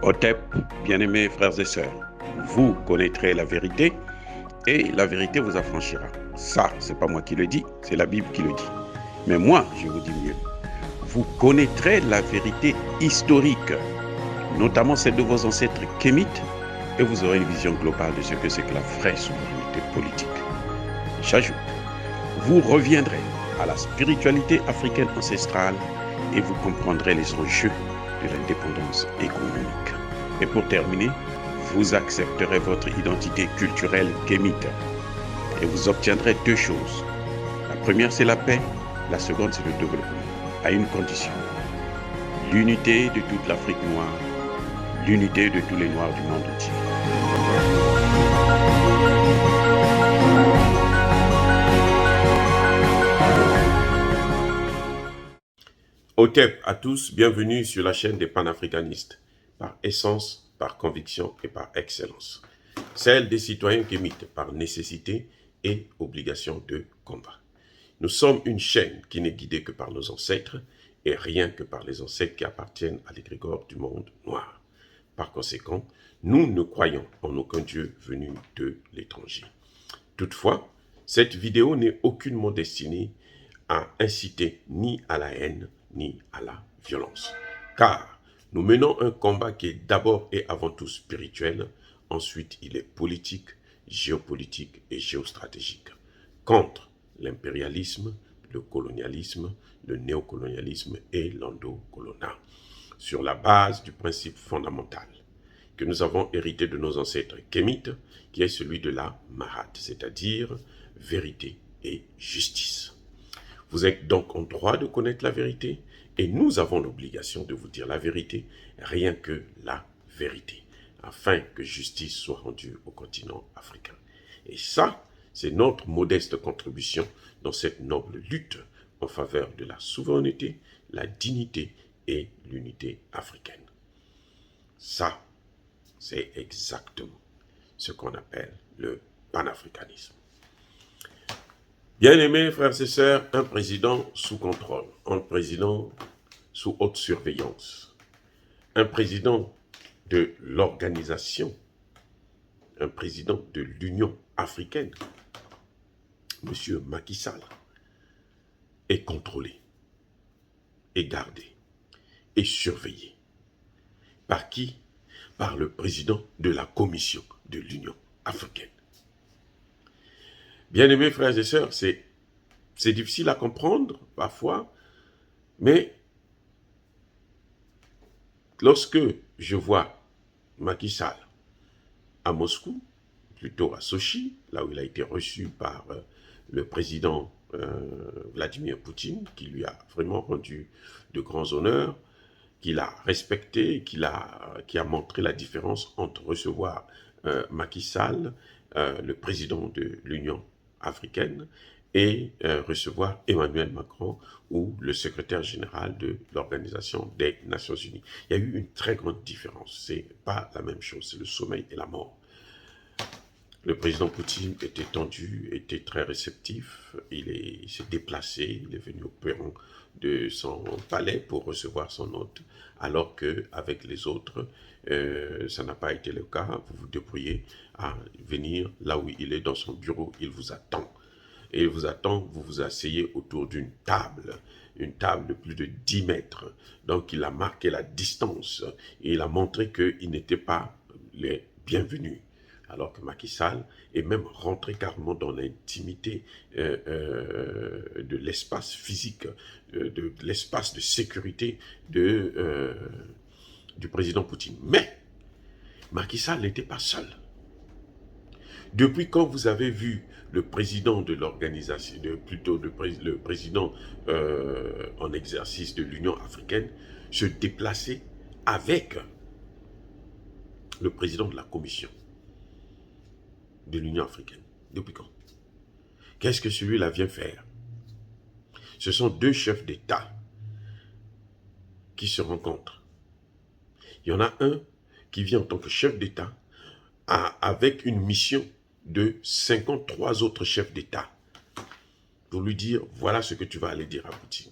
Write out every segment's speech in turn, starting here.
Otep, bien-aimés frères et sœurs, vous connaîtrez la vérité et la vérité vous affranchira. Ça, c'est pas moi qui le dis, c'est la Bible qui le dit. Mais moi, je vous dis mieux. Vous connaîtrez la vérité historique, notamment celle de vos ancêtres kémites, et vous aurez une vision globale de ce que c'est que la vraie souveraineté politique. J'ajoute, vous reviendrez à la spiritualité africaine ancestrale et vous comprendrez les enjeux de l'indépendance économique. Et pour terminer, vous accepterez votre identité culturelle kémite et vous obtiendrez deux choses. La première, c'est la paix. La seconde, c'est le développement, à une condition. L'unité de toute l'Afrique noire, l'unité de tous les Noirs du monde entier. Otep à tous, bienvenue sur la chaîne des panafricanistes, par essence, par conviction et par excellence. Celle des citoyens kémites par nécessité et obligation de combat. Nous sommes une chaîne qui n'est guidée que par nos ancêtres et rien que par les ancêtres qui appartiennent à l'égrégore du monde noir. Par conséquent, nous ne croyons en aucun Dieu venu de l'étranger. Toutefois, cette vidéo n'est aucunement destinée à inciter ni à la haine, ni à la violence. Car nous menons un combat qui est d'abord et avant tout spirituel, ensuite il est politique, géopolitique et géostratégique, contre l'impérialisme, le colonialisme, le néocolonialisme et l'endocoloniat, sur la base du principe fondamental que nous avons hérité de nos ancêtres kémites, qui est celui de la Mahat, c'est-à-dire vérité et justice. Vous êtes donc en droit de connaître la vérité et nous avons l'obligation de vous dire la vérité, rien que la vérité, afin que justice soit rendue au continent africain. Et ça, c'est notre modeste contribution dans cette noble lutte en faveur de la souveraineté, la dignité et l'unité africaine. Ça, c'est exactement ce qu'on appelle le panafricanisme. Bien-aimés frères et sœurs, un président sous contrôle, un président sous haute surveillance, un président de l'organisation, un président de l'Union africaine, M. Macky Sall, est contrôlé, est gardé, est surveillé. Par qui? Par le président de la Commission de l'Union africaine. Bien-aimés frères et sœurs, c'est difficile à comprendre parfois, mais lorsque je vois Macky Sall à Moscou, plutôt à Sochi, là où il a été reçu par le président Vladimir Poutine, qui lui a vraiment rendu de grands honneurs, qu'il a respecté, qui a montré la différence entre recevoir Macky Sall, le président de l'Union africaine, et recevoir Emmanuel Macron ou le secrétaire général de l'Organisation des Nations Unies. Il y a eu une très grande différence. C'est pas la même chose, c'est le sommeil et la mort. Le président Poutine était tendu, était très réceptif, il s'est déplacé, il est venu au perron de son palais pour recevoir son hôte, alors qu'avec les autres, ça n'a pas été le cas. Vous vous débrouillez à venir là où il est, dans son bureau, il vous attend. Et il vous attend, vous vous asseyez autour d'une table de plus de 10 mètres. Donc il a marqué la distance et il a montré qu'il n'était pas les bienvenus. Alors que Macky Sall est même rentré carrément dans l'intimité de l'espace physique, de l'espace de sécurité du président Poutine. Mais Macky Sall n'était pas seul. Depuis quand vous avez vu le président de l'organisation, le président en exercice de l'Union africaine se déplacer avec le président de la Commission de l'Union africaine? Depuis quand? Qu'est-ce que celui-là vient faire? Ce sont deux chefs d'État qui se rencontrent. Il y en a un qui vient en tant que chef d'État avec une mission de 53 autres chefs d'État pour lui dire, voilà ce que tu vas aller dire à Poutine.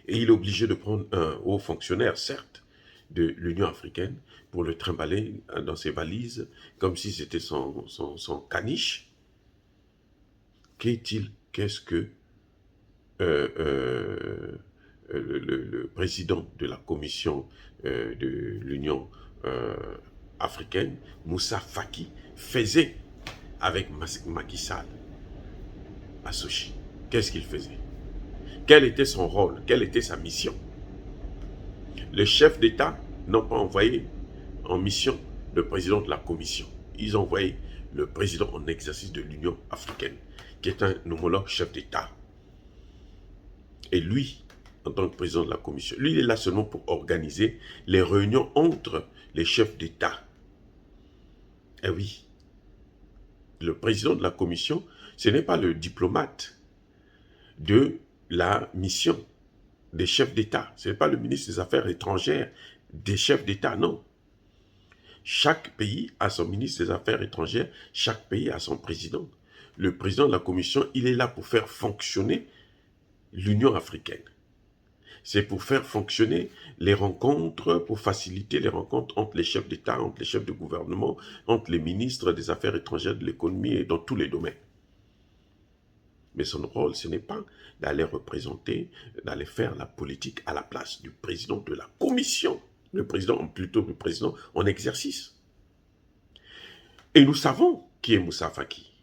Et il est obligé de prendre un haut fonctionnaire, certes, de l'Union africaine pour le trimballer dans ses valises comme si c'était son caniche. Qu'est-ce que le président de la commission de l'Union africaine, Moussa Faki, faisait avec Macky Sall à Sochi? Qu'est-ce qu'il faisait? Quel était son rôle? Quelle était sa mission? Les chefs d'État n'ont pas envoyé en mission le président de la commission. Ils ont envoyé le président en exercice de l'Union africaine, qui est un homologue chef d'État. Et lui, en tant que président de la commission, lui, il est là seulement pour organiser les réunions entre les chefs d'État. Eh oui, le président de la commission, ce n'est pas le diplomate de la mission des chefs d'État. Ce n'est pas le ministre des Affaires étrangères des chefs d'État, non. Chaque pays a son ministre des Affaires étrangères, chaque pays a son président. Le président de la commission, il est là pour faire fonctionner l'Union africaine. C'est pour faire fonctionner les rencontres, pour faciliter les rencontres entre les chefs d'État, entre les chefs de gouvernement, entre les ministres des Affaires étrangères, de l'économie et dans tous les domaines. Mais son rôle, ce n'est pas d'aller représenter, d'aller faire la politique à la place du président de la commission. Plutôt le président en exercice. Et nous savons qui est Moussa Faki.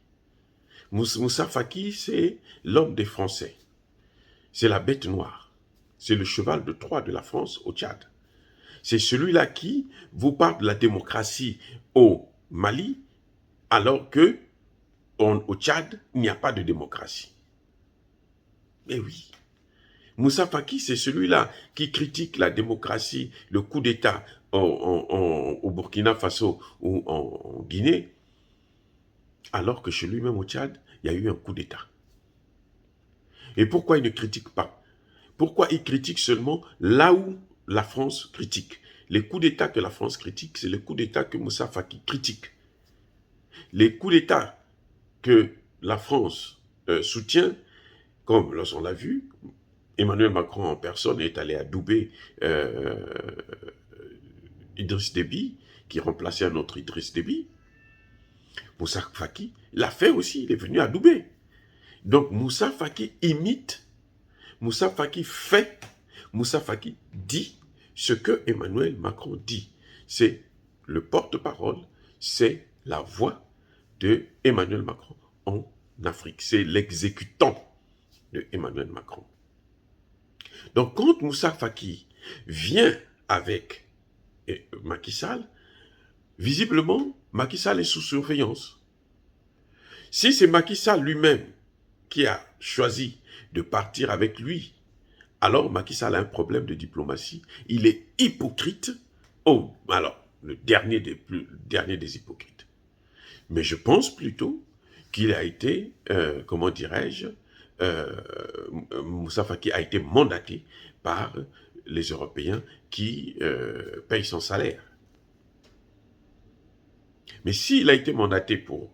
Moussa Faki, c'est l'homme des Français. C'est la bête noire. C'est le cheval de Troie de la France au Tchad. C'est celui-là qui vous parle de la démocratie au Mali, alors que au Tchad, il n'y a pas de démocratie. Mais oui. Moussa Faki, c'est celui-là qui critique la démocratie, le coup d'État au Burkina Faso ou en Guinée, alors que chez lui-même au Tchad, il y a eu un coup d'État. Et pourquoi il ne critique pas? Pourquoi il critique seulement là où la France critique? Les coups d'État que la France critique, c'est les coups d'État que Moussa Faki critique. Les coups d'État que la France soutient, comme lorsqu'on l'a vu, Emmanuel Macron en personne est allé adouber Idriss Déby, qui remplaçait un autre Idriss Déby. Moussa Faki l'a fait aussi, il est venu adouber. Donc Moussa Faki imite, Moussa Faki fait, Moussa Faki dit ce que Emmanuel Macron dit. C'est le porte-parole, c'est la voix de Emmanuel Macron en Afrique. C'est l'exécutant de Emmanuel Macron. Donc, quand Moussa Faki vient avec Macky Sall, visiblement, Macky Sall est sous surveillance. Si c'est Macky Sall lui-même qui a choisi de partir avec lui, alors Macky Sall a un problème de diplomatie. Il est hypocrite. Oh, alors, le dernier des hypocrites. Mais je pense plutôt qu'il a été, comment dirais-je, Moussa Faki a été mandaté par les Européens qui payent son salaire. Mais s'il a été mandaté pour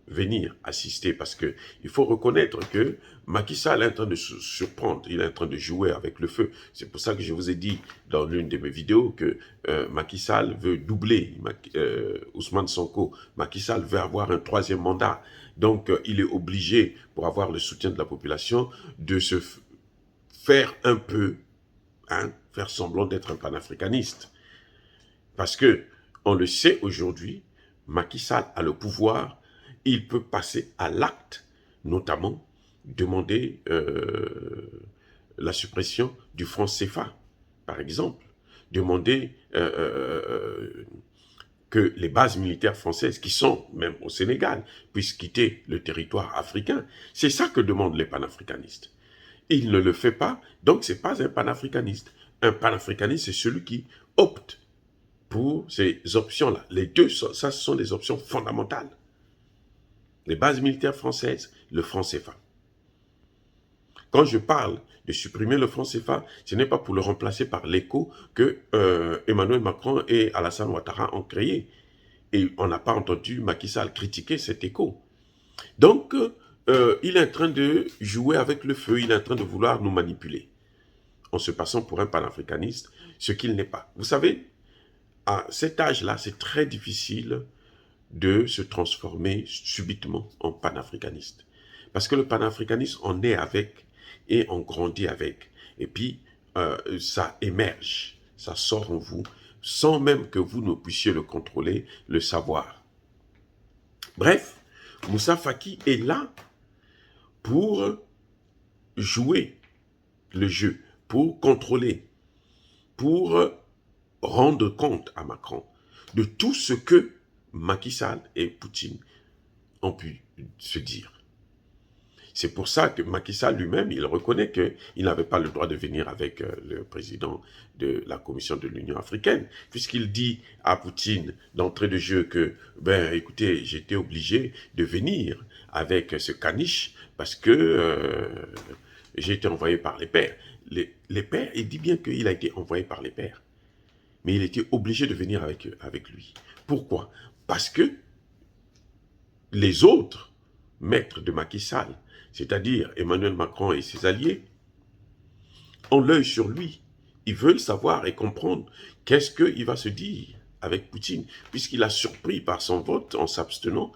venir assister, parce que il faut reconnaître que Macky Sall est en train de se surprendre, il est en train de jouer avec le feu. C'est pour ça que je vous ai dit dans l'une de mes vidéos que Macky Sall veut doubler Ousmane Sonko. Macky Sall veut avoir un 3e mandat. Donc, il est obligé, pour avoir le soutien de la population, de se faire un peu, faire semblant d'être un panafricaniste. Parce que, on le sait aujourd'hui, Macky Sall a le pouvoir, il peut passer à l'acte, notamment demander la suppression du franc CFA, par exemple, demander que les bases militaires françaises, qui sont même au Sénégal, puissent quitter le territoire africain. C'est ça que demandent les panafricanistes. Il ne le fait pas, donc ce n'est pas un panafricaniste. Un panafricaniste, c'est celui qui opte pour ces options-là. Les deux, ça, ce sont des options fondamentales. Les bases militaires françaises, le franc CFA. Quand je parle de supprimer le franc CFA, ce n'est pas pour le remplacer par l'écho que Emmanuel Macron et Alassane Ouattara ont créé. Et on n'a pas entendu Macky Sall critiquer cet écho. Donc, il est en train de jouer avec le feu, il est en train de vouloir nous manipuler. en se passant pour un panafricaniste, ce qu'il n'est pas. Vous savez, à cet âge-là, c'est très difficile de se transformer subitement en panafricaniste. Parce que le panafricanisme, on est avec et on grandit avec. Et puis, ça émerge, ça sort en vous, sans même que vous ne puissiez le contrôler, le savoir. Bref, Moussa Faki est là pour jouer le jeu, pour contrôler, pour rendre compte à Macron de tout ce que Macky Sall et Poutine ont pu se dire. C'est pour ça que Macky Sall lui-même, il reconnaît qu'il n'avait pas le droit de venir avec le président de la Commission de l'Union africaine, puisqu'il dit à Poutine d'entrée de jeu que, ben écoutez, j'étais obligé de venir avec ce caniche parce que j'ai été envoyé par les pairs. Les pairs, il dit bien qu'il a été envoyé par les pairs, mais il était obligé de venir avec lui. Pourquoi? Parce que les autres maîtres de Macky Sall, c'est-à-dire Emmanuel Macron et ses alliés, ont l'œil sur lui. Ils veulent savoir et comprendre qu'est-ce qu'il va se dire avec Poutine, puisqu'il a surpris par son vote en s'abstenant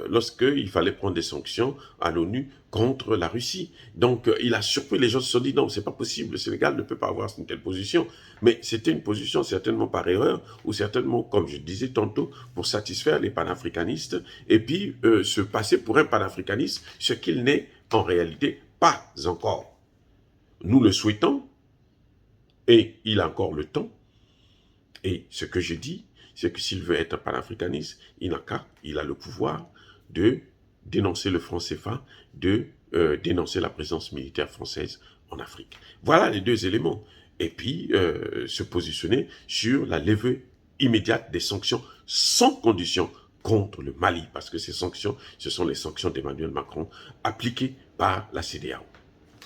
lorsqu'il fallait prendre des sanctions à l'ONU contre la Russie. Donc, il a surpris, les gens se sont dit, non, c'est pas possible, le Sénégal ne peut pas avoir une telle position. Mais c'était une position certainement par erreur, ou certainement, comme je disais tantôt, pour satisfaire les panafricanistes, et puis se passer pour un panafricaniste, ce qu'il n'est en réalité pas encore. Nous le souhaitons, et il a encore le temps, et ce que je dis, c'est que s'il veut être panafricaniste, il n'a qu'à, il a le pouvoir de dénoncer le franc CFA, de dénoncer la présence militaire française en Afrique. Voilà les deux éléments. Et puis, se positionner sur la levée immédiate des sanctions sans condition contre le Mali, parce que ces sanctions, ce sont les sanctions d'Emmanuel Macron appliquées par la CEDEAO.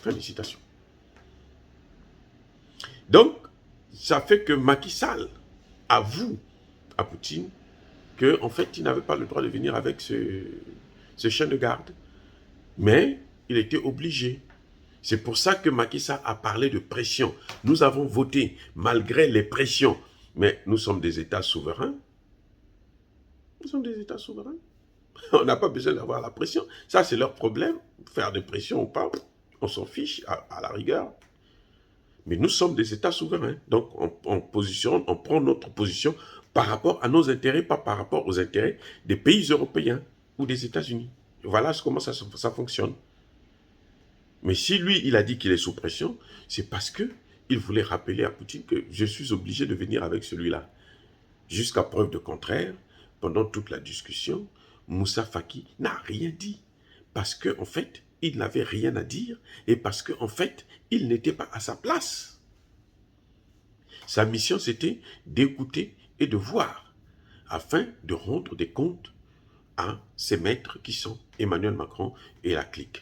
Fin de citation. Donc, ça fait que Macky Sall avoue à Poutine qu'en fait, il n'avait pas le droit de venir avec ce chien de garde. Mais il était obligé. C'est pour ça que Macky Sall a parlé de pression. Nous avons voté malgré les pressions. Mais nous sommes des États souverains. Nous sommes des États souverains. On n'a pas besoin d'avoir la pression. Ça, c'est leur problème. Faire des pressions ou pas, on s'en fiche à la rigueur. Mais nous sommes des États souverains. Donc, on prend notre position par rapport à nos intérêts, pas par rapport aux intérêts des pays européens ou des États-Unis. Voilà comment ça fonctionne. Mais si lui, il a dit qu'il est sous pression, c'est parce qu'il voulait rappeler à Poutine que je suis obligé de venir avec celui-là. Jusqu'à preuve de contraire, pendant toute la discussion, Moussa Faki n'a rien dit. Parce qu'en fait, il n'avait rien à dire et parce qu'en fait, il n'était pas à sa place. Sa mission, c'était d'écouter et de voir, afin de rendre des comptes à ses maîtres qui sont Emmanuel Macron et la clique.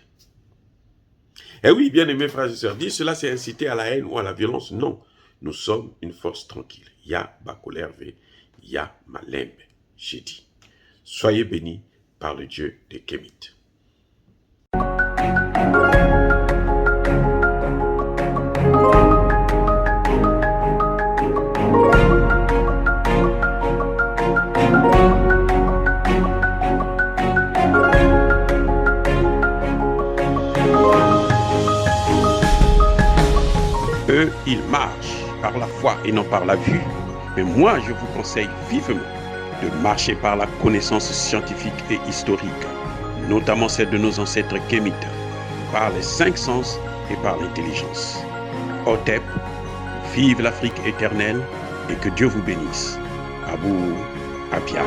Eh oui, bien aimés frères et sœurs, dire cela c'est inciter à la haine ou à la violence. Non, nous sommes une force tranquille. Ya Bakolerve, Ya Malembe, j'ai dit. Soyez bénis par le Dieu des Kémites. Eux, ils marchent par la foi et non par la vue. Mais moi, je vous conseille vivement de marcher par la connaissance scientifique et historique, notamment celle de nos ancêtres kémites, par les 5 sens et par l'intelligence. Otep, vive l'Afrique éternelle et que Dieu vous bénisse. Abou Apia.